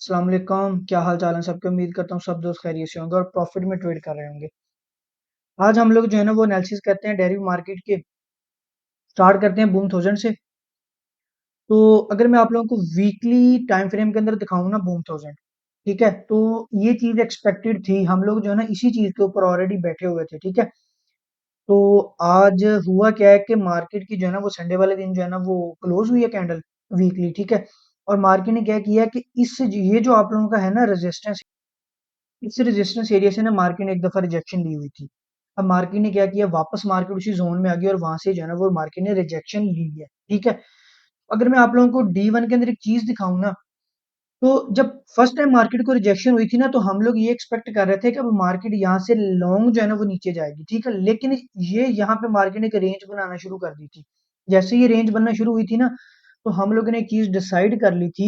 अस्सलाम वालेकुम, क्या हाल चाल है सबके। उम्मीद करता हूँ सब दोस्त खैरियत से होंगे और प्रॉफिट में ट्रेड कर रहे होंगे। आज हम लोग जो है ना वो एनालिसिस करते हैं डेरिवेटिव मार्केट के। स्टार्ट करते हैं बूम थाउजेंड से। तो अगर मैं आप लोगों को वीकली टाइम फ्रेम के अंदर दिखाऊं ना बूम थाउजेंड, ठीक है, तो ये चीज एक्सपेक्टेड थी। हम लोग जो है ना इसी चीज के ऊपर ऑलरेडी बैठे हुए थे, ठीक है। तो आज हुआ क्या है कि मार्केट की जो है ना वो संडे वाले दिन जो है ना वो क्लोज हुई है कैंडल वीकली, ठीक है। और मार्केट ने क्या किया कि इस ये जो आप लोगों का है ना रेजिस्टेंस, इस रेजिस्टेंस एरिया से ना मार्केट ने एक दफा रिजेक्शन ली हुई थी। अब मार्केट ने क्या किया, वापस मार्केट उसी जोन में आ गई और वहां से जो है ना वो मार्केट ने रिजेक्शन ली है, ठीक है। अगर मैं आप लोगों को D1 के अंदर एक चीज दिखाऊं ना, तो जब फर्स्ट टाइम मार्केट को रिजेक्शन हुई थी ना, तो हम लोग ये एक्सपेक्ट कर रहे थे कि अब मार्केट यहाँ से लॉन्ग जो है ना वो नीचे जाएगी, ठीक है। लेकिन ये यहाँ पे मार्केट ने एक रेंज बनाना शुरू कर दी थी। जैसे ये रेंज बनना शुरू हुई थी ना, तो हम लोगों ने एक चीज डिसाइड कर ली थी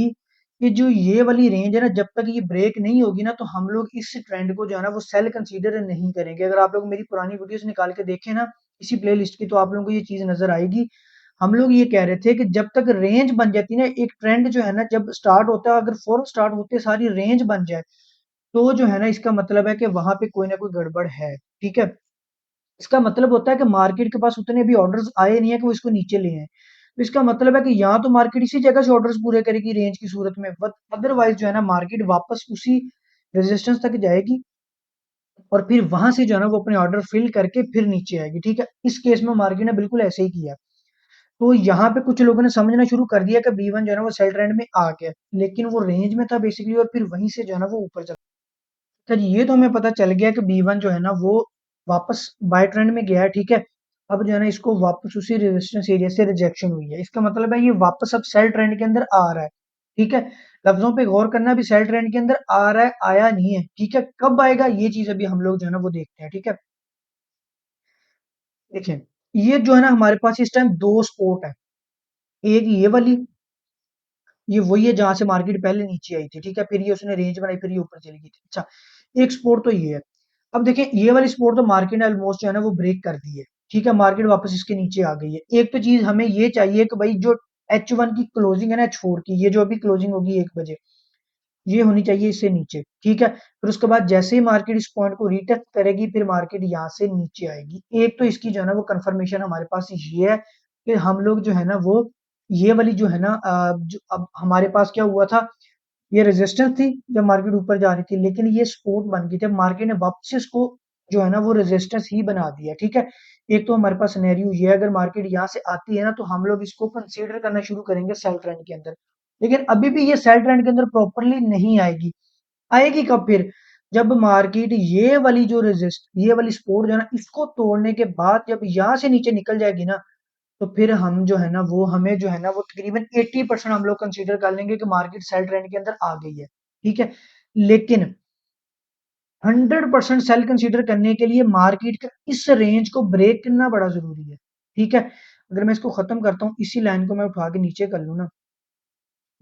कि जो ये वाली रेंज है ना, जब तक ये ब्रेक नहीं होगी ना, तो हम लोग इस ट्रेंड को जो है ना वो सेल कंसीडर नहीं करेंगे। अगर आप लोग मेरी पुरानी वीडियोस निकाल के देखें ना इसी प्लेलिस्ट की, तो आप लोगों को ये चीज नजर आएगी। हम लोग ये कह रहे थे कि जब तक रेंज बन जाती है ना, एक ट्रेंड जो है ना जब स्टार्ट होता है, अगर फौरन स्टार्ट होते सारी रेंज बन जाए, तो जो है ना इसका मतलब है कि वहां पे कोई ना कोई गड़बड़ है, ठीक है। इसका मतलब होता है कि मार्केट के पास उतने भी ऑर्डर्स आए नहीं है कि वो इसको नीचे ले आए। तो इसका मतलब है कि यहाँ तो मार्केट इसी जगह से ऑर्डर्स पूरे करेगी रेंज की सूरत में, बट अदरवाइज जो है ना मार्केट वापस उसी रेजिस्टेंस तक जाएगी और फिर वहां से जो है ना वो अपने ऑर्डर फिल करके फिर नीचे आएगी, ठीक है। इस केस में मार्केट ने बिल्कुल ऐसे ही किया। तो यहाँ पे कुछ लोगों ने समझना शुरू कर दिया कि B1 जो है ना वो सेल ट्रेंड में आ गया, लेकिन वो रेंज में था बेसिकली, और फिर वहीं से जो है ना वो ऊपर चला। तो ये तो हमें पता चल गया कि B1 जो है ना वो वापस बाय ट्रेंड में गया है, ठीक है। अब जो है ना इसको वापस उसी रेजिस्टेंस एरिया से रिजेक्शन हुई है। इसका मतलब है ये वापस अब सेल ट्रेंड के अंदर आ रहा है, ठीक है। लफ्जों पे गौर करना, भी सेल ट्रेंड के अंदर आ रहा है, आया नहीं है, ठीक है। कब आएगा ये चीज अभी हम लोग जो है ना वो देखते हैं, ठीक है। देखिए, ये जो है ना हमारे पास इस टाइम दो स्पोर्ट है। एक ये वाली, ये वही है जहां से मार्केट पहले नीचे आई थी, ठीक है। फिर ये उसने रेंज बनाई, फिर ये ऊपर चली गई थी। अच्छा, एक स्पोर्ट तो ये है। अब देखिए, ये वाली स्पोर्ट तो मार्केट ने ऑलमोस्ट जो है ना वो ब्रेक कर दी है, ठीक है। मार्केट वापस इसके नीचे आ गई है। एक तो चीज हमें ये चाहिए कि भाई जो H1 की क्लोजिंग है ना, H4 की, ये जो अभी क्लोजिंग होगी 1 बजे, ये होनी चाहिए इससे नीचे, ठीक है। फिर उसके बाद जैसे ही मार्केट इस पॉइंट को रीटेस्ट करेगी, फिर मार्केट यहाँ से नीचे आएगी। एक तो इसकी जो है ना वो कंफर्मेशन हमारे पास ये है कि हम लोग जो है ना वो ये वाली जो है ना जो अब हमारे पास क्या हुआ था, ये रेजिस्टेंस थी जब मार्केट ऊपर जा रही थी, लेकिन ये सपोर्ट बन गई थी। मार्केट ने वापस इसको जो है ना वो रेजिस्टेंस ही बना दिया, ठीक है। एक तो हमारे पास सिनेरियो ये है, अगर मार्केट यहाँ से आती है ना, तो हम लोग इसको कंसीडर करना शुरू करेंगे सेल ट्रेंड के अंदर। लेकिन अभी भी ये सेल ट्रेंड के अंदर प्रॉपरली नहीं आएगी। आएगी कब फिर, जब मार्केट ये वाली सपोर्ट जो है ना इसको तोड़ने के बाद जब यहाँ से नीचे निकल जाएगी ना, तो फिर हम जो है ना वो हमें जो है ना वो तकरीबन 80% हम लोग कंसीडर कर लेंगे कि मार्केट सेल ट्रेंड के अंदर आ गई है, ठीक है। लेकिन 100% सेल कंसीडर करने के लिए मार्केट का इस रेंज को ब्रेक करना बड़ा जरूरी है, ठीक है। अगर मैं इसको खत्म करता हूँ, इसी लाइन को मैं उठा के नीचे कर लूँ ना,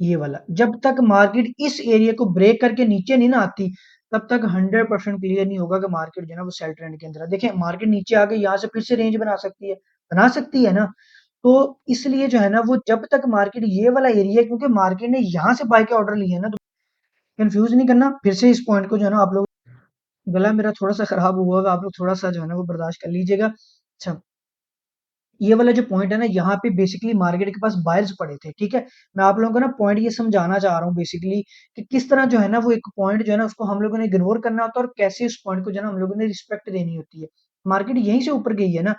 ये वाला, जब तक मार्केट इस एरिया को ब्रेक करके नीचे नहीं ना आती, तब तक 100% क्लियर नहीं होगा कि मार्केट जो है ना वो सेल ट्रेंड के अंदर है। देखिए, मार्केट नीचे आ गई, यहाँ से फिर से रेंज बना सकती है ना। तो इसलिए जो है ना वो जब तक मार्केट ये वाला एरिया, क्योंकि मार्केट ने यहाँ से बाय के ऑर्डर लिए हैं ना, तो कंफ्यूज नहीं करना। फिर से इस पॉइंट को जो है ना आप लोग, गला मेरा थोड़ा सा खराब हुआ होगा, आप लोग थोड़ा सा जो है ना वो बर्दाश्त कर लीजिएगा। अच्छा, ये वाला जो पॉइंट है ना, यहाँ पे बेसिकली मार्केट के पास बायर्स पड़े थे, ठीक है। मैं आप लोगों को ना पॉइंट ये समझाना चाह रहा हूँ बेसिकली कि किस तरह जो है ना वो एक पॉइंट जो है ना उसको हम लोगों ने इग्नोर करना होता है और कैसे उस पॉइंट को जो है ना हम लोगों ने रिस्पेक्ट देनी होती है। मार्केट यहीं से ऊपर गई है ना।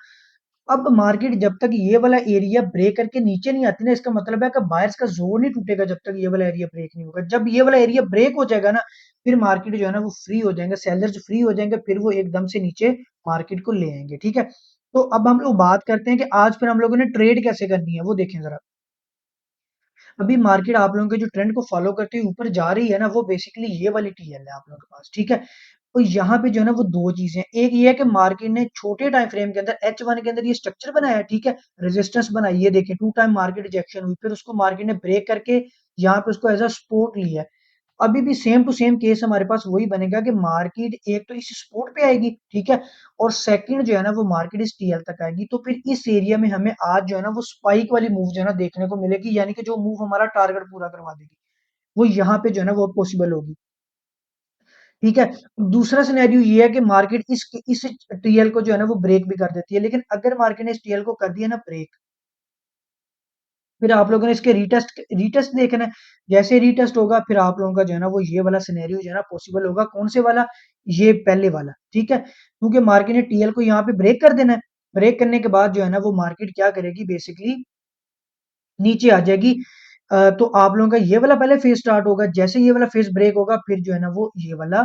अब मार्केट जब तक ये वाला एरिया ब्रेक करके नीचे नहीं आती ना, इसका मतलब है कि बायर्स का जोर नहीं टूटेगा जब तक ये वाला एरिया ब्रेक नहीं होगा। जब ये वाला एरिया ब्रेक हो जाएगा ना, फिर मार्केट जो है ना वो फ्री हो जाएंगे, सेलर्स फ्री हो जाएंगे, फिर वो एकदम से नीचे मार्केट को ले आएंगे, ठीक है। तो अब हम लोग बात करते हैं कि आज फिर हम लोगों ने ट्रेड कैसे करनी है, वो देखें जरा। अभी मार्केट आप लोगों के जो ट्रेंड को फॉलो करते हुए ऊपर जा रही है ना, वो बेसिकली ये वाली टीएल है आप लोगों के पास, ठीक है। तो यहाँ पे जो है ना वो दो चीजें, एक ये है कि मार्केट ने छोटे टाइम फ्रेम के अंदर H1 के अंदर ये स्ट्रक्चर बनाया है, ठीक है। रेजिस्टेंस बनाई है, देखिए 2 टाइम मार्केट रिजेक्शन हुई, फिर उसको मार्केट ने ब्रेक करके यहाँ पे उसको एज अ सपोर्ट लिया है। अभी भी सेम टू सेम केस हमारे पास वही बनेगा कि मार्केट एक तो इस सपोर्ट पे आएगी, ठीक है। और सेकंड जो है ना वो मार्केट इस टीएल तक आएगी, तो फिर इस एरिया में हमें आज जो है ना वो स्पाइक वाली मूव जो है ना देखने को मिलेगी, यानी कि जो मूव हमारा टारगेट पूरा करवा देगी। वो यहाँ पे जो है ना वो पॉसिबल होगी। ठीक है। दूसरा सिनेरियो ये है कि मार्केट इस टीएल को जो है ना वो ब्रेक भी कर देती है, लेकिन अगर मार्केट ने इस टीएल को कर दिया ना ब्रेक, फिर आप लोगों ने इसके रीटेस्ट रीटेस्ट देखना है। जैसे रीटेस्ट होगा फिर आप लोगों का जो है ना वो ये वाला सिनेरियो जो है ना पॉसिबल होगा। कौन से वाला? ये पहले वाला। ठीक है, क्योंकि मार्केट ने टीएल को यहाँ पे ब्रेक कर देना है। ब्रेक करने के बाद जो है ना वो मार्केट क्या करेगी, बेसिकली नीचे आ जाएगी। तो आप लोगों का ये वाला पहले फेज स्टार्ट होगा। जैसे ये वाला फेज ब्रेक होगा फिर जो है ना वो ये वाला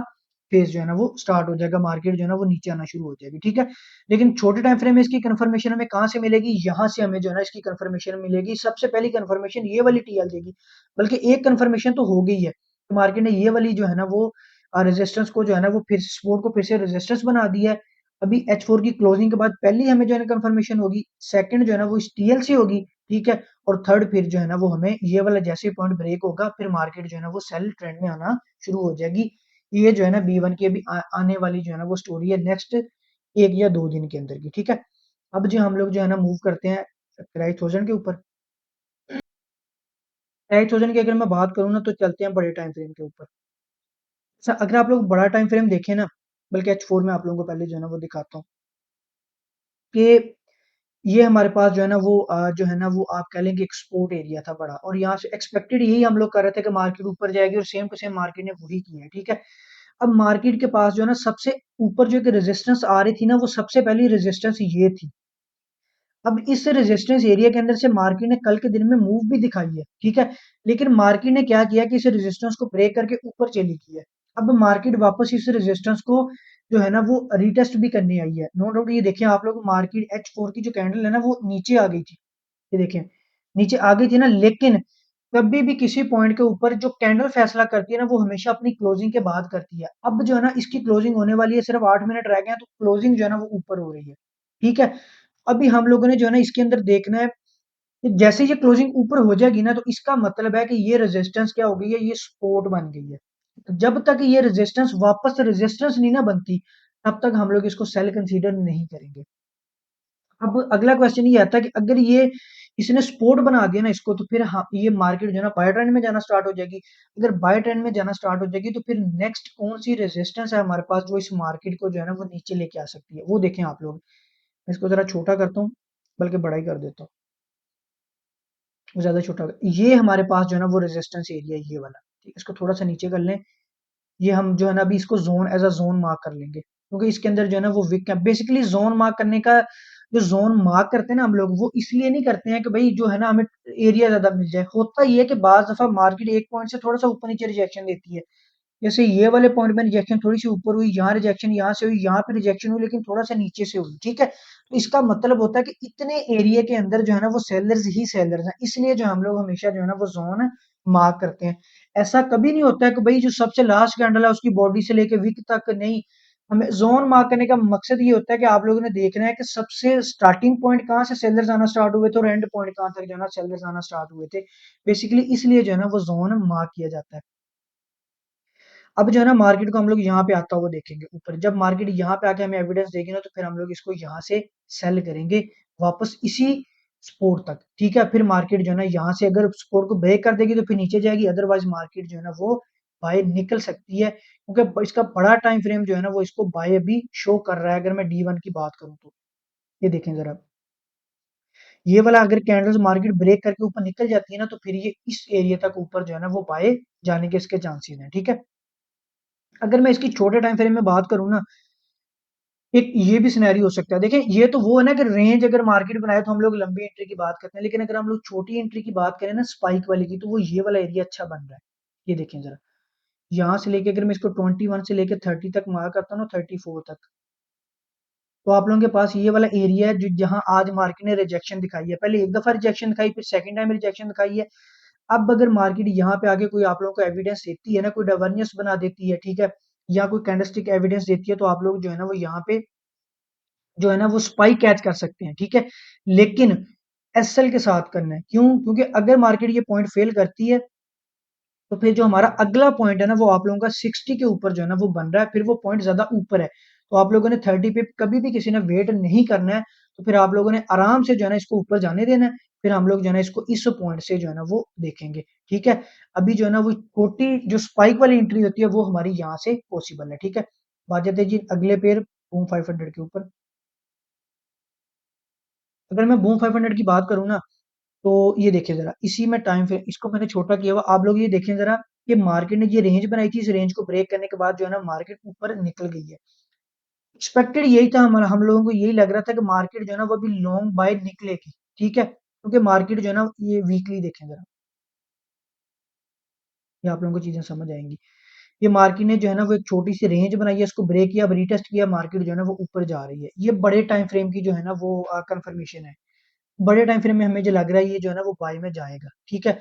फेज जो है ना वो स्टार्ट हो जाएगा, मार्केट जो है ना वो नीचे आना शुरू हो जाएगी। ठीक है, लेकिन छोटे टाइम फ्रेम में इसकी कंफर्मेशन हमें कहाँ से मिलेगी? यहाँ से हमें जो है ना इसकी कंफर्मेशन मिलेगी। सबसे पहली कंफर्मेशन ये वाली टीएल देगी, बल्कि एक कंफर्मेशन तो हो गई है। तो मार्केट ने ये वाली जो है ना वो रेजिस्टेंस को जो है ना वो फिर सपोर्ट को फिर से रेजिस्टेंस बना दिया है। अभी H4 की क्लोजिंग के बाद पहली हमें जो है ना कंफर्मेशन होगी, सेकंड जो है ना वो इस टीएल से होगी। ठीक है, और थर्ड फिर जो है ना वो हमें ये वाला जैसे ही पॉइंट ब्रेक होगा फिर मार्केट जो है ना वो सेल ट्रेंड में आना शुरू हो जाएगी। ये जो है ना B1 की अभी आने वाली जो है ना वो स्टोरी है नेक्स्ट 1 या 2 दिन के अंदर की। ठीक है, अब जो हम लोग जो है ना मूव करते हैं प्राइस थाउजेंड के ऊपर। प्राइस थाउजेंड की अगर मैं बात करूँ ना तो चलते हैं बड़े टाइम फ्रेम के ऊपर। अगर आप लोग बड़ा टाइम फ्रेम देखें ना, बल्कि H4 में आप लोगों को पहले जो है ना वो दिखाता हूँ कि ये हमारे पास जो है ना वो जो है ना वो आप कह लें कि एक्सपोर्ट एरिया था बड़ा, और यहाँ से एक्सपेक्टेड यही हम लोग कर रहे थे कि मार्केट ऊपर जाएगी, और सेम टू सेम मार्केट ने वही किया है। ठीक है, अब मार्केट के पास जो है ना सबसे ऊपर जो एक रेजिस्टेंस आ रही थी ना, वो सबसे पहली रेजिस्टेंस ये थी। अब इस रेजिस्टेंस एरिया के अंदर से मार्केट ने कल के दिन में मूव भी दिखाई है। ठीक है, लेकिन मार्केट ने क्या किया कि इस रेजिस्टेंस को ब्रेक करके ऊपर चली गई है। अब मार्केट वापस इस रेजिस्टेंस को जो है ना वो रीटेस्ट भी करने आई है। नो डाउट ये देखिए आप लोग, मार्केट H4 की जो कैंडल है ना वो नीचे आ गई थी। ये देखें, नीचे आ गई थी ना, लेकिन कभी भी किसी पॉइंट के ऊपर जो कैंडल फैसला करती है ना वो हमेशा अपनी क्लोजिंग के बाद करती है। अब जो है ना इसकी क्लोजिंग होने वाली है, सिर्फ 8 मिनट रह गए हैं, तो क्लोजिंग जो है ना वो ऊपर हो रही है। ठीक है, अभी हम लोगों ने जो है ना इसके अंदर देखना है कि जैसे ये क्लोजिंग ऊपर हो जाएगी ना, तो इसका मतलब है कि ये रेजिस्टेंस क्या हो गई है, ये सपोर्ट बन गई है। तो जब तक ये रेजिस्टेंस वापस रेजिस्टेंस नहीं ना बनती, तब तक हम लोग इसको सेल कंसीडर नहीं करेंगे। अब अगला क्वेश्चन ये आता है कि अगर ये इसने सपोर्ट बना दिया ना इसको, तो फिर हाँ ये मार्केट जो है ना बाय ट्रेंड में जाना स्टार्ट हो जाएगी। अगर बाय ट्रेंड में जाना स्टार्ट हो जाएगी तो फिर नेक्स्ट कौन सी रेजिस्टेंस है हमारे पास जो इस मार्केट को जो है ना वो नीचे लेके आ सकती है, वो देखें आप लोग। मैं इसको जरा छोटा करता हूँ, बल्कि बड़ा ही कर देता हूँ, वो ज्यादा छोटा ये हमारे पास जो है ना वो रेजिस्टेंस एरिया ये वाला। ठीक है, इसको थोड़ा सा नीचे कर लें। ये हम जो है ना अभी इसको zone as a zone mark कर लेंगे, क्योंकि इसके अंदर जो है ना वो वीक है। बेसिकली जोन मार्क करने का, जो जोन मार्क करते हैं ना हम लोग, वो इसलिए नहीं करते हैं कि भाई जो है ना हमें एरिया ज्यादा मिल जाए। होता ये है कि बाज दफा मार्केट एक पॉइंट से थोड़ा सा ऊपर नीचे रिजेक्शन देती है। जैसे ये वाले पॉइंट में रिजेक्शन थोड़ी सी ऊपर हुई, यहाँ रिजेक्शन यहाँ से हुई, यहाँ पे रिजेक्शन हुई, लेकिन थोड़ा सा नीचे से हुई। ठीक है, तो इसका मतलब होता है कि इतने एरिया के अंदर जो है ना वो सेलर्स ही सेलर्स हैं, इसलिए जो हम लोग हमेशा जो है ना वो जोन मार्क करते हैं। ऐसा कभी नहीं होता है कि भाई जो सबसे लास्ट कैंडल है उसकी बॉडी से लेके विक तक, नहीं। हमें जोन मार्क करने का मकसद ये होता है कि आप लोगों ने देखना है कि सबसे स्टार्टिंग पॉइंट कहाँ से सेलर्स आना स्टार्ट हुए थे और एंड पॉइंट कहाँ तक जो है ना सेलर्स आना स्टार्ट हुए थे। बेसिकली इसलिए जो है ना वो जोन मार्क किया जाता है। अब जो है ना मार्केट को हम लोग यहाँ पे आता हुआ देखेंगे ऊपर। जब मार्केट यहाँ पे आके हमें एविडेंस देगी ना, तो फिर हम लोग इसको यहाँ से सेल करेंगे वापस इसी सपोर्ट तक। ठीक है, फिर मार्केट जो है ना यहाँ से अगर सपोर्ट को ब्रेक कर देगी तो फिर नीचे जाएगी, अदरवाइज मार्केट जो है ना वो बाय निकल सकती है, क्योंकि इसका बड़ा टाइम फ्रेम जो है ना वो इसको बाय अभी शो कर रहा है। अगर मैं D1 की बात करूँ तो ये देखें जरा, ये वाला अगर कैंडल्स मार्केट ब्रेक करके ऊपर निकल जाती है ना, तो फिर ये इस एरिया तक ऊपर जो है ना वो बाय जाने के इसके चांसेस हैं। ठीक है, अगर मैं इसकी छोटे टाइम फ्रेम में बात करूँ ना, एक ये भी सिनेरियो हो सकता है। देखें, ये तो वो है ना कि रेंज अगर मार्केट बनाए तो हम लोग लंबी एंट्री की बात करते हैं, लेकिन अगर हम लोग छोटी एंट्री की बात करें ना स्पाइक वाली की, तो वो ये वाला एरिया अच्छा बन रहा है। ये देखें जरा, यहाँ से लेके अगर मैं इसको 21 से लेके 30 तक मार्क करता हूँ ना, 34 तक, तो आप लोगों के पास ये वाला एरिया है जो जहां आज मार्केट ने रिजेक्शन दिखाई है। पहले एक दफा रिजेक्शन दिखाई, फिर सेकंड टाइम रिजेक्शन दिखाई है। अब अगर मार्केट यहाँ पे आके कोई आप लोगों को एविडेंस देती है ना, कोई डाइवर्जेंस बना देती है, ठीक है, या कोई कैंडलस्टिक एविडेंस देती है, तो आप लोग जो है ना वो यहाँ पे जो है ना वो स्पाइक कैच कर सकते हैं। ठीक है, लेकिन एसएल के साथ करना है। क्यों? क्योंकि अगर मार्केट ये पॉइंट फेल करती है, तो फिर जो हमारा अगला पॉइंट है ना वो आप लोगों का 60 के ऊपर जो है ना वो बन रहा है, फिर वो पॉइंट ज्यादा ऊपर है। तो आप लोगों ने 30 पे कभी भी किसी ने वेट नहीं करना है। तो फिर आप लोगों ने आराम से जो है ना इसको ऊपर जाने देना है। फिर हम लोग जो है ना इसको इस पॉइंट से जो है ना वो देखेंगे, ठीक है। अभी जो है ना वो छोटी जो स्पाइक वाली एंट्री होती है वो हमारी यहाँ से पॉसिबल है, ठीक है। बात जाते हैं जी अगले पेयर बूम 500 के ऊपर। अगर मैं बूम 500 की बात करूँ ना, तो ये देखिए ज़रा, इसी में टाइम फ्रेम इसको मैंने छोटा किया हुआ, आप लोग ये देखें ज़रा, ये मार्केट ने ये रेंज बनाई थी, इस रेंज को ब्रेक करने के बाद जो है ना मार्केट ऊपर निकल गई है। एक्सपेक्टेड यही था, हम लोगों को यही लग रहा था कि मार्केट जो है ना वो अभी लॉन्ग बाय निकलेगी, ठीक है। क्योंकि मार्केट जो है ना ये वीकली देखें ज़रा, ये आप लोगों को चीज़ें समझ आएँगी। ये मार्केट ने जो है ना वो एक छोटी सी रेंज बनाई है, इसको ब्रेक किया, अब रीटेस्ट किया, मार्केट जो है ना वो ऊपर जा रही है। ये बड़े टाइम फ्रेम की जो है ना वो कन्फर्मेशन है। बड़े टाइम फ्रेम में हमें जो लग रहा है ये जो है ना वो बाय में जाएगा, ठीक है।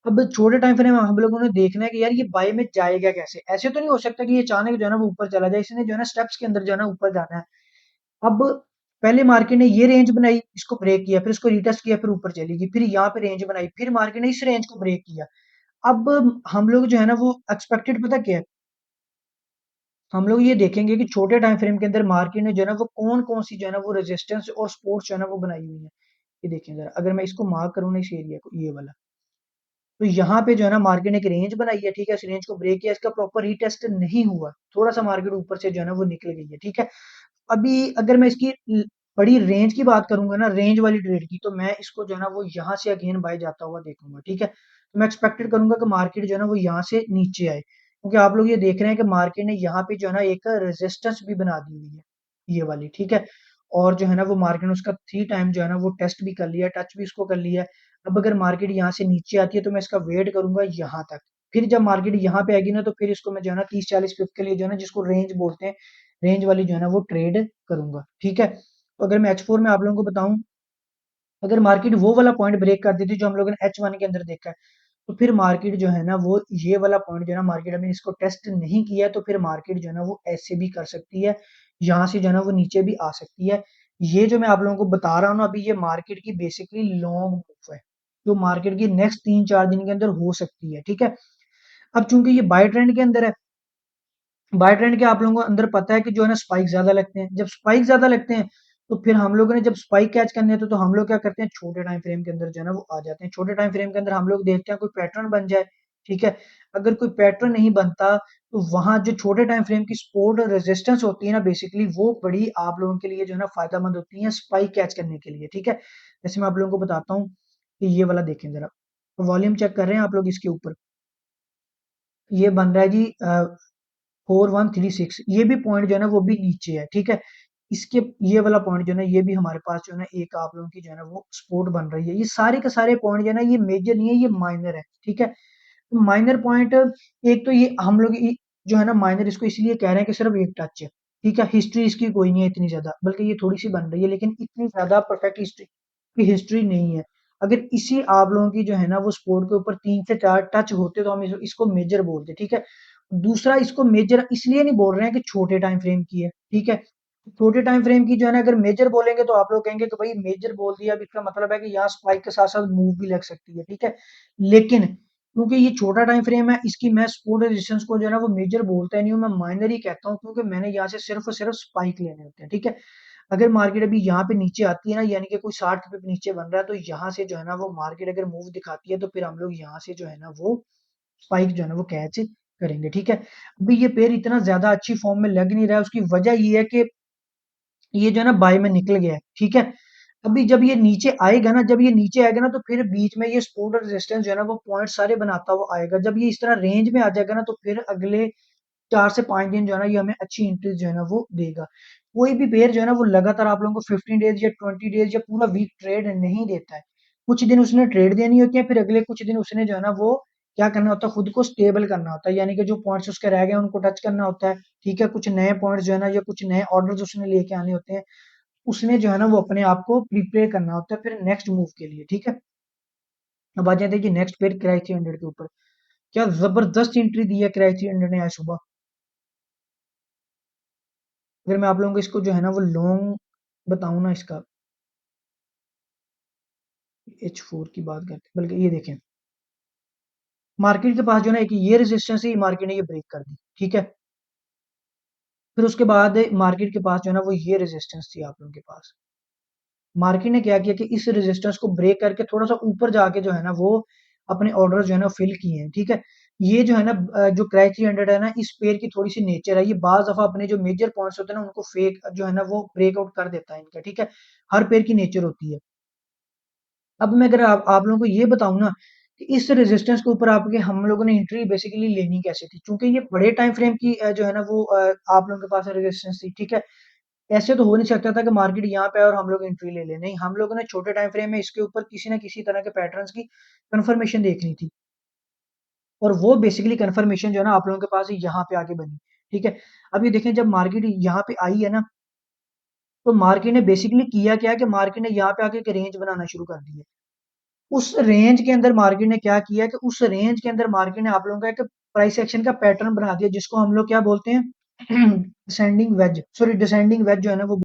अब छोटे टाइम फ्रेम में हम लोगों ने देखना है कि यार ये बाय में जाएगा कैसे? ऐसे तो नहीं हो सकता कि ये अचानक जो है ना वो ऊपर चला जाए, इसने जो है ना स्टेप्स के अंदर जो है ना ऊपर जाना है। अब पहले मार्केट ने ये रेंज बनाई, इसको ब्रेक किया, फिर इसको रीटेस्ट किया, फिर ऊपर चली गई, फिर यहाँ पे रेंज बनाई, फिर मार्केट ने इस रेंज को ब्रेक किया। अब हम लोग जो है ना वो एक्सपेक्टेड पता क्या है? हम लोग ये देखेंगे कि छोटे टाइम फ्रेम के अंदर मार्केट ने जो है ना वो कौन-कौन सी जो है ना वो रेजिस्टेंस और सपोर्ट्स जो है ना वो बनाई हुई है। ये देखिए ज़रा, अगर मैं इसको मार्क करूँ ना इस एरिया को, ये वाला, तो यहाँ पे जो है ना मार्केट ने एक रेंज बनाई है, ठीक है, इस रेंज को ब्रेक किया, इसका प्रॉपर रीटेस्ट नहीं हुआ, थोड़ा सा मार्केट ऊपर से जो है ना वो निकल गई है, ठीक है। अभी अगर मैं इसकी बड़ी रेंज की बात करूंगा ना, रेंज वाली ट्रेड की, तो मैं इसको जो है ना वो यहाँ से अगेन बाय जाता हुआ देखूंगा, ठीक है। तो मैं एक्सपेक्टेड करूंगा कि मार्केट जो है ना वो यहाँ से नीचे आए, क्योंकि आप लोग ये देख रहे हैं कि मार्केट ने यहाँ पे जो है ना एक रेजिस्टेंस भी बना दी हुई है, ये वाली, ठीक है। और जो है ना वो मार्केट ने उसका 3 टाइम जो है ना वो टेस्ट भी कर लिया, टच भी इसको कर लिया है। अब अगर मार्केट यहाँ से नीचे आती है तो मैं इसका वेट करूंगा यहाँ तक, फिर जब मार्केट यहाँ पे आएगी ना तो फिर इसको मैं जो है ना 30-40 पिप के लिए जो है ना जिसको रेंज बोलते हैं, रेंज वाली जो है ना वो ट्रेड करूंगा, ठीक है। तो अगर मैं H4 में आप लोगों को बताऊं, अगर मार्केट वो वाला पॉइंट ब्रेक कर देती जो हम लोगों ने H1 के अंदर देखा है, तो फिर मार्केट जो है ना वो ये वाला पॉइंट जो है ना मार्केट अभी इसको टेस्ट नहीं किया, तो फिर मार्केट जो है ना वो ऐसे भी कर सकती है, यहाँ से जो है ना वो नीचे भी आ सकती है। ये जो मैं आप लोगों को बता रहा हूँ ना अभी, ये मार्केट की बेसिकली लॉन्ग मूव है, जो मार्केट की नेक्स्ट 3-4 दिन के अंदर हो सकती है, ठीक है। अब चूंकि ये बाय ट्रेंड के अंदर है, बाय ट्रेंड के आप लोगों को अंदर पता है कि जो है ना स्पाइक ज्यादा लगते हैं, जब स्पाइक ज्यादा लगते हैं तो फिर हम लोगों ने जब स्पाइक कैच करने होते तो हम लोग क्या करते हैं, छोटे टाइम फ्रेम के अंदर जो है ना वो आ जाते हैं। छोटे टाइम फ्रेम के अंदर हम लोग देखते हैं कोई पैटर्न बन जाए, ठीक है। अगर कोई पैटर्न नहीं बनता तो वहां जो छोटे टाइम फ्रेम की सपोर्ट और रेजिस्टेंस होती है ना, बेसिकली वो बड़ी आप लोगों के लिए जो है ना फायदेमंद होती है स्पाइक कैच करने के लिए, ठीक है। जैसे मैं आप लोगों को बताता हूँ कि ये वाला देखें जरा, वॉल्यूम चेक कर रहे हैं आप लोग इसके ऊपर, ये बन रहा है जी 4136, ये भी पॉइंट जो है ना वो भी नीचे है, ठीक है। इसके ये वाला पॉइंट जो है ना ये भी हमारे पास जो है ना एक आप लोगों की जो है ना वो सपोर्ट बन रही है। ये सारे के सारे पॉइंट जो है ना ये मेजर नहीं है, ये माइनर है, ठीक है। तो माइनर पॉइंट, एक तो ये हम लोग जो है ना माइनर इसको इसलिए कह रहे हैं कि सिर्फ एक टच है, ठीक है। हिस्ट्री इसकी कोई नहीं है इतनी ज्यादा, बल्कि ये थोड़ी सी बन रही है, लेकिन इतनी ज्यादा परफेक्ट हिस्ट्री की हिस्ट्री नहीं है। अगर इसी आप लोगों की जो है ना वो स्पोर्ट के ऊपर 3 से 4 टच होते तो हम इसको मेजर बोलते, ठीक है। दूसरा, इसको मेजर इसलिए नहीं बोल रहे हैं कि छोटे टाइम फ्रेम की है, ठीक है। छोटे टाइम फ्रेम की जो है ना अगर मेजर बोलेंगे तो आप लोग कहेंगे कि भाई मेजर बोल दिया, अब इसका मतलब है कि यहाँ स्पाइक के साथ साथ मूव भी लग सकती है, ठीक है। लेकिन क्योंकि ये छोटा टाइम फ्रेम है, इसकी मैं सपोर्ट रेजिस्टेंस को जो है ना वो मेजर बोलता ही नहीं हूँ, मैं माइनर ही कहता हूँ, क्योंकि मैंने यहाँ से सिर्फ और सिर्फ स्पाइक लेने होते हैं, ठीक है। अगर मार्केट अभी यहाँ पे नीचे आती है ना, यानी कि कोई 60 पे नीचे बन रहा है, तो यहाँ से जो है ना वो मार्केट अगर मूव दिखाती है तो फिर हम लोग यहाँ से जो है ना वो स्पाइक जो है ना वो कैच करेंगे, ठीक है। अभी ये पेड़ इतना ज्यादा अच्छी फॉर्म में लग नहीं रहा है, उसकी वजह ये है कि ये जो है ना बाय में निकल गया है, ठीक है। अभी जब ये नीचे आएगा ना, जब ये नीचे आएगा ना तो फिर बीच में ये सपोर्ट और रेजिस्टेंस जो है ना वो पॉइंट सारे बनाता हुआ आएगा। जब ये इस तरह रेंज में आ जाएगा ना तो फिर अगले 4 से 5 दिन जो है ना ये हमें अच्छी इंट्रीज जो है ना वो देगा। कोई भी पेयर जो है ना वो लगातार आप लोगों को 15 डेज या 20 डेज या पूरा वीक ट्रेड नहीं देता है। कुछ दिन उसने ट्रेड देनी होती है, फिर अगले कुछ दिन उसने जो है ना वो क्या करना होता है, खुद को स्टेबल करना होता है, यानी कि जो पॉइंट्स उसके रह गए उनको टच करना होता है, ठीक है। कुछ नए पॉइंट्स जो है ना या कुछ नए ऑर्डर्स उसने लेके आने होते हैं, उसने जो है ना वो अपने आप को प्रिपेयर करना होता है फिर नेक्स्ट मूव के लिए, ठीक है। अब आ जाते हैं कि नेक्स्ट पेयर क्राई 300 के ऊपर, क्या जबरदस्त एंट्री दी है क्राई 300 ने आज सुबह। अगर मैं आप लोगों को इसको जो है ना वो लॉन्ग बताऊं ना इसका, H4 की बात करते हैं, बल्कि ये देखें, मार्केट के पास जो है ना एक ये रेजिस्टेंस है, मार्केट ने ये ब्रेक कर दी, ठीक है। फिर उसके बाद मार्केट के पास जो है ना वो ये रेजिस्टेंस थी आप लोगों के पास, मार्केट ने क्या किया कि इस रेजिस्टेंस को ब्रेक करके थोड़ा-सा ऊपर जाके जो है ना वो अपने ऑर्डर जो है ना फिल किए हैं, ठीक है? ये जो है ना जो क्रैच 300 है ना इस पेयर की थोड़ी-सी नेचर है, ये बाज़ दफ़ा अपने जो मेजर पॉइंट्स होते हैं ना उनको फेक जो है ना वो ब्रेकआउट कर देता है इनका, ठीक है? हर पेयर की नेचर होती है। अब मैं अगर आप लोगों को ये बताऊँ ना कि इस रेजिस्टेंस के ऊपर आपके हम लोगों ने एंट्री बेसिकली लेनी कैसे थी? चूँकि ये बड़े टाइम फ्रेम की जो है ना वो आप लोगों के पास रेजिस्टेंस थी, ठीक है? ऐसे तो हो नहीं सकता था कि मार्केट यहाँ पे आए और हम लोग एंट्री ले लें। नहीं, हम लोगों ने छोटे टाइम फ्रेम में इसके ऊपर किसी न किसी तरह के पैटर्न्स की कन्फर्मेशन देखनी थी और वो बेसिकली कन्फर्मेशन जो है ना आप लोगों के पास यहाँ पे आके बनी, ठीक है? अब ये देखें जब मार्केट यहाँ पे आई है ना, तो मार्केट ने बेसिकली किया क्या कि मार्केट ने यहाँ पे आके एक रेंज बनाना शुरू कर दी है। उस रेंज के अंदर मार्केट ने क्या किया कि उस रेंज के अंदर मार्केट ने आप लोगों का एक प्राइस एक्शन का पैटर्न बना दिया जिसको हम लोग क्या बोलते हैं descending wedge sorry descending wedge जो है ना वो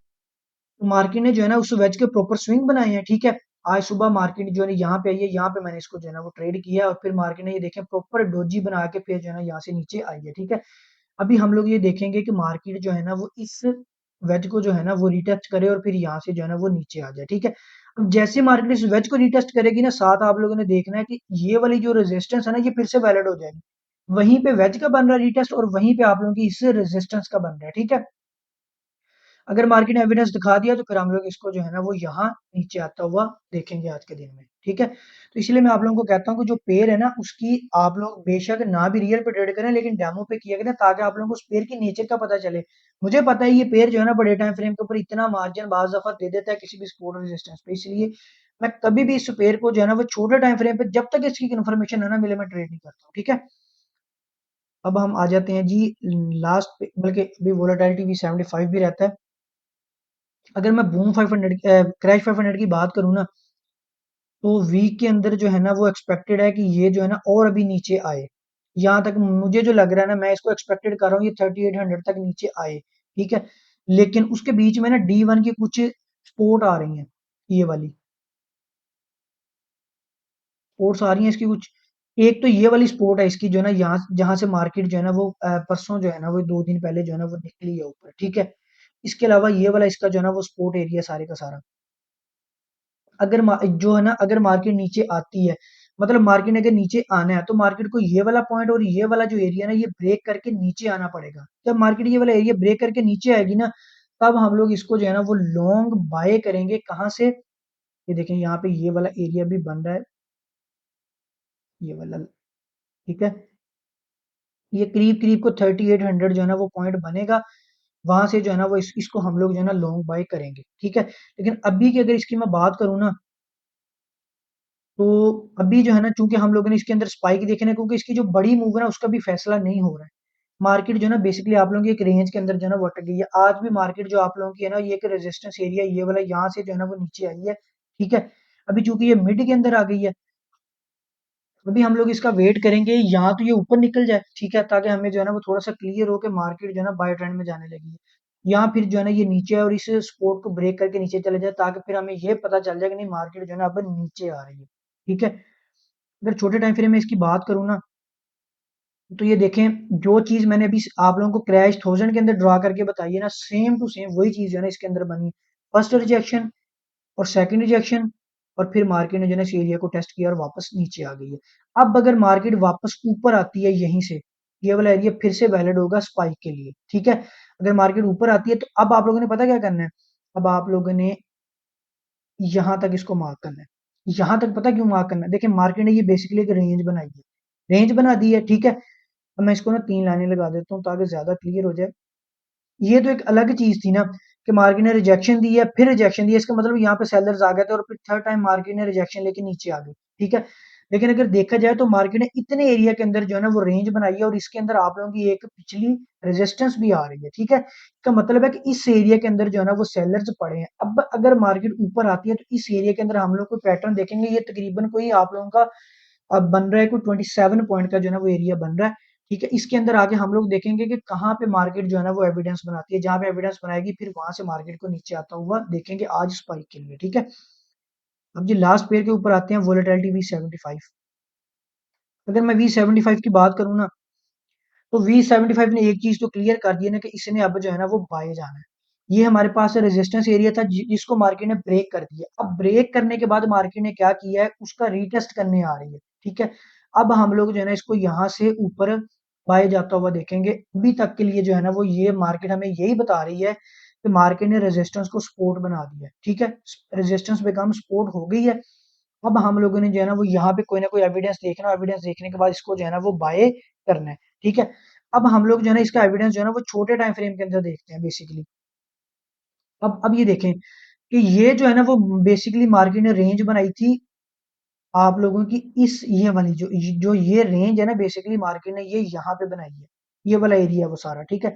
मार्केट ने जो है ना उस वेज के प्रॉपर स्विंग बनाए हैं, ठीक है? आज सुबह मार्केट जो है ना यहाँ पे आई है, यहाँ पे मैंने इसको जो है ना वो ट्रेड किया और फिर मार्केट ने ये देखें प्रॉपर डोजी बना के फिर जो है ना यहाँ से नीचे आई है, ठीक है? अभी हम लोग ये देखेंगे कि मार्केट जो है ना वो इस वेज को जो है ना वो रीटेस्ट करे और फिर यहाँ से जो है ना वो नीचे आ जाए, ठीक है? अब जैसे मार्केट इस वेज को रीटेस्ट करेगी ना साथ आप लोगों ने देखना है कि ये वाली जो रेजिस्टेंस है ना ये फिर से वैलिड हो जाएगी। वहीं पे वेज का बन रहा है रीटेस्ट और वहीं पे आप लोगों की इस रेजिस्टेंस का बन रहा है, ठीक है? अगर मार्केट ने एविडेंस दिखा दिया तो फिर हम लोग इसको जो है ना वो यहाँ नीचे आता हुआ देखेंगे आज के दिन में, ठीक है? तो इसलिए मैं आप लोगों को कहता हूँ कि जो पेयर है ना उसकी आप लोग बेशक ना भी रियल पे ट्रेड करें लेकिन डेमो पे किया करें ताकि आप लोगों को उस पेयर की नेचर का पता चले। मुझे पता है ये पेयर जो है ना बड़े टाइम फ्रेम के ऊपर इतना मार्जिन बाज़ दफ़ा दे देता है किसी भी सपोर्ट रेजिस्टेंस पे, इसलिए मैं कभी भी इस पेयर को जो है ना वो छोटे टाइम फ्रेम पे जब तक इसकी कन्फर्मेशन है ना मिले मैं ट्रेड नहीं करता हूँ, ठीक है? अब हम आ जाते हैं जी लास्ट पे बल्कि अभी वोलेटिलिटी भी 75 भी रहता है। अगर मैं बूम 500 क्रैश 500 की बात करूँ ना तो वीक के अंदर जो है ना वो एक्सपेक्टेड है कि ये जो है ना और अभी नीचे आए। यहाँ तक मुझे जो लग रहा है ना मैं इसको एक्सपेक्टेड कर रहा हूँ ये 3800 तक नीचे आए, ठीक है? लेकिन उसके बीच में ना D1 की कुछ सपोर्ट आ रही हैं, ये वाली सपोर्ट्स आ रही हैं इसकी कुछ। एक तो ये वाली सपोर्ट है इसकी जो है ना यहाँ जहाँ से मार्केट जो है ना वो परसों जो है ना वो 2 दिन पहले जो है ना वो निकली है ऊपर, ठीक है? इसके अलावा ये वाला इसका जो है ना वो सपोर्ट एरिया सारे का सारा। अगर जो है ना अगर मार्केट नीचे आती है मतलब मार्केट ने अगर नीचे आना है तो मार्केट को ये वाला पॉइंट और ये वाला जो एरिया ना ये ब्रेक करके नीचे आना पड़ेगा। जब मार्केट ये वाला एरिया ब्रेक करके नीचे आएगी ना तब हम लोग इसको जो है ना वो लॉन्ग बाय करेंगे कहाँ से? ये देखें यहाँ पे ये वाला एरिया भी बन रहा है, ये वाला, ठीक है? ये करीब-करीब को 3800 जो है ना वो पॉइंट बनेगा। वहाँ से जो है ना वो इसको हम लोग जो है ना लॉन्ग बाय करेंगे, ठीक है? लेकिन अभी की अगर इसकी मैं बात करूँ ना तो अभी जो है ना चूंकि हम लोगों ने इसके अंदर स्पाइक देखे ना क्योंकि इसकी जो बड़ी मूव है ना उसका भी फैसला नहीं हो रहा है। मार्केट जो है ना बेसिकली आप लोगों की एक रेंज के अंदर जो है ना वो अटक गई है। आज भी मार्केट जो आप लोगों की है ना ये एक रेजिस्टेंस एरिया ये वाला यहाँ से जो है ना वो नीचे आई है, ठीक है? अभी चूंकि ये मिड के अंदर आ गई है अभी हम लोग इसका वेट करेंगे यहाँ तो ये ऊपर निकल जाए, ठीक है? ताकि हमें जो है ना वो थोड़ा सा क्लियर हो के मार्केट जो है ना बाय ट्रेंड में जाने लगी है। यहाँ फिर जो है ना ये नीचे है और इस सपोर्ट को ब्रेक करके नीचे चले जाए ताकि फिर हमें ये पता चल जाए कि नहीं मार्केट जो है ना अब नीचे आ रही है, ठीक है? अगर छोटे टाइम फ्रेम में इसकी बात करूँ ना, तो ये देखें जो चीज़ मैंने अभी आप लोगों को क्रैश 1000 के अंदर ड्रा करके बताई है ना, सेम टू सेम वही चीज़ जो है ना इसके अंदर बनी है। फर्स्ट रिजेक्शन और सेकंड रिजेक्शन और फिर मार्केट ने जो है ना इस एरिया को टेस्ट किया और वापस नीचे आ गई है। अब अगर मार्केट वापस ऊपर आती है यहीं से, ये वाला एरिया फिर से वैलिड होगा स्पाइक के लिए, ठीक है? अगर मार्केट ऊपर आती है तो अब आप लोगों ने पता क्या करना है? अब आप लोगों ने यहाँ तक इसको मार्क करना है। यहाँ तक पता क्यों मार्क करना है? देखिए मार्केट ने ये बेसिकली एक रेंज बनाई है। रेंज बना दी है, ठीक है? अब मैं इसको ना 3 लाइनें लगा देता हूँ ताकि ज़्यादा क्लियर हो जाए। ये तो एक अलग चीज़ थी ना कि मार्केट ने रिजेक्शन दी है, फिर रिजेक्शन दी है, इसका मतलब यहाँ पे सेलर्स आ गए थे और फिर थर्ड टाइम मार्केट ने रिजेक्शन लेके नीचे आ गई, ठीक है? लेकिन अगर देखा जाए तो मार्केट ने इतने एरिया के अंदर जो है ना वो रेंज बनाई है और इसके अंदर आप लोगों की एक पिछली रेजिस्टेंस भी आ रही है, ठीक है? इसका मतलब है कि इस एरिया के अंदर जो है ना वो सेलर्स पड़े हैं। अब अगर मार्केट ऊपर आती है तो इस एरिया के अंदर हम लोग कोई पैटर्न देखेंगे, ये तकरीबन कोई आप लोगों का अब बन रहा है कोई 27 पॉइंट का जो है ना वो एरिया बन रहा है, ठीक है? इसके अंदर आगे हम लोग देखेंगे कि कहाँ पे मार्केट जो है ना वो एविडेंस बनाती है, जहाँ पे एविडेंस बनाएगी फिर वहां से मार्केट को नीचे आता हुआ देखेंगे आज स्पाइक के लिए, ठीक है? अब जी लास्ट पेयर के ऊपर आते हैं वोलेटिलिटी V75। अगर मैं V75 की बात करूँ ना तो V75 ने एक चीज तो क्लियर कर दी है ना कि इसने अब जो है ना वो बाय जाना है। ये हमारे पास रेजिस्टेंस एरिया था जिसको मार्केट ने ब्रेक कर दिया। अब ब्रेक करने के बाद मार्केट ने क्या किया है, उसका रीटेस्ट करने आ रही है, ठीक है। अब हम लोग जो है ना इसको यहाँ से ऊपर बाय जाता हुआ देखेंगे। अभी तक के लिए जो है ना वो ये मार्केट हमें यही बता रही है कि मार्केट ने रेजिस्टेंस को सपोर्ट बना दिया है, ठीक है। रेजिस्टेंस बिकम सपोर्ट हो गई है। अब हम लोगों ने जो है ना वो यहाँ पे कोई ना कोई एविडेंस देखना, एविडेंस देखने के बाद इसको जो है ना वो बाय करना है, ठीक है। अब हम लोग जो है ना इसका एविडेंस जो है ना वो छोटे टाइम फ्रेम के अंदर देखते हैं बेसिकली। अब ये देखें कि ये जो है ना वो बेसिकली मार्केट ने रेंज बनाई थी आप लोगों की, इस ये वाली जो ये रेंज है ना बेसिकली मार्केट ने ये यहाँ पे बनाई है। ये वाला एरिया है वो सारा, ठीक है।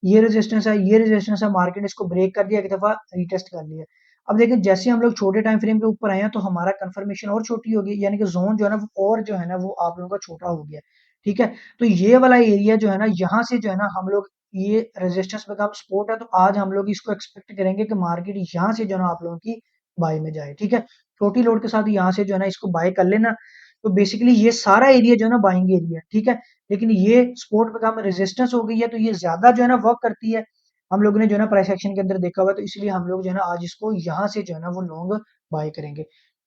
ये रेजिस्टेंस है, ये रेजिस्टेंस है, मार्केट ने इसको ब्रेक कर दिया, एक दफा रीटेस्ट कर लिया। अब देखिए जैसे हम लोग छोटे टाइम फ्रेम के ऊपर आए हैं तो हमारा कंफर्मेशन और छोटी होगी, यानी कि जोन जो है ना वो और जो है ना वो आप लोगों का छोटा हो गया, ठीक है। तो ये वाला एरिया जो है ना यहाँ से जो है ना हम लोग ये रेजिस्टेंस पे काम सपोर्ट है, तो आज हम लोग इसको एक्सपेक्ट करेंगे कि मार्केट यहाँ से जो है ना आप लोगों की बाय में जाए, ठीक है। छोटी लोड के साथ यहाँ से जो है ना इसको बाय कर लेना। तो बेसिकली ये सारा एरिया जो है ना बाइंग एरिया, ठीक है। लेकिन ये सपोर्ट पे काम रेजिस्टेंस हो गई है तो ये ज्यादा जो है ना वर्क करती है। हम लोगों ने जो है ना प्राइस एक्शन के अंदर देखा हुआ है, तो इसलिए हम लोग जो है ना आज इसको यहाँ से जो है ना वो लॉन्ग बाय करेंगे।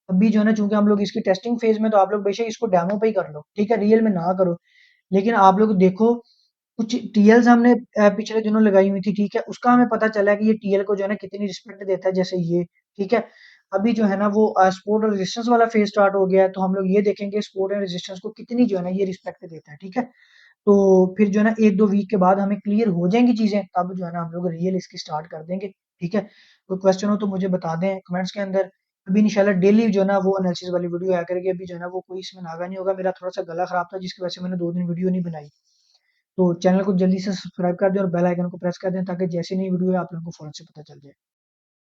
अभी जो है ना चूंकि हम लोग इसकी टेस्टिंग फेज में, तो आप लोग बेशक इसको डेमो पे ही कर लो, ठीक है, रियल में ना करो। लेकिन आप लोग देखो कुछ टीएल्स हमने पिछले दिनों लगाई हुई थी, ठीक है, उसका हमें पता चला है कि ये टीएल को जो है ना कितनी रिस्पेक्ट देता है, जैसे ये, ठीक है। अभी जो है ना वो सपोर्ट और रेजिस्टेंस वाला फेज स्टार्ट हो गया है, तो हम लोग ये देखेंगे सपोर्ट एंड रेजिस्टेंस को कितनी जो है ना ये रिस्पेक्ट देता है, ठीक है। तो फिर जो है ना 1-2 वीक के बाद हमें क्लियर हो जाएँगी चीज़ें, तब जो है ना हम लोग रियल इसकी स्टार्ट कर देंगे, ठीक है। कोई क्वेश्चन हो तो मुझे बता दें कमेंट्स के अंदर। अभी इंशाल्लाह डेली जो है ना वो एनालिसिस वाली वीडियो आया करेगी। अभी जो है ना वो कोई इसमें नागा नहीं होगा। मेरा थोड़ा-सा गला खराब था जिसकी वजह से मैंने 2 दिन वीडियो नहीं बनाई। तो चैनल को जल्दी से सब्सक्राइब कर दें और बेल आइकन को प्रेस कर दें ताकि जैसे नई वीडियो है आप लोगों को फौरन से पता चल जाए।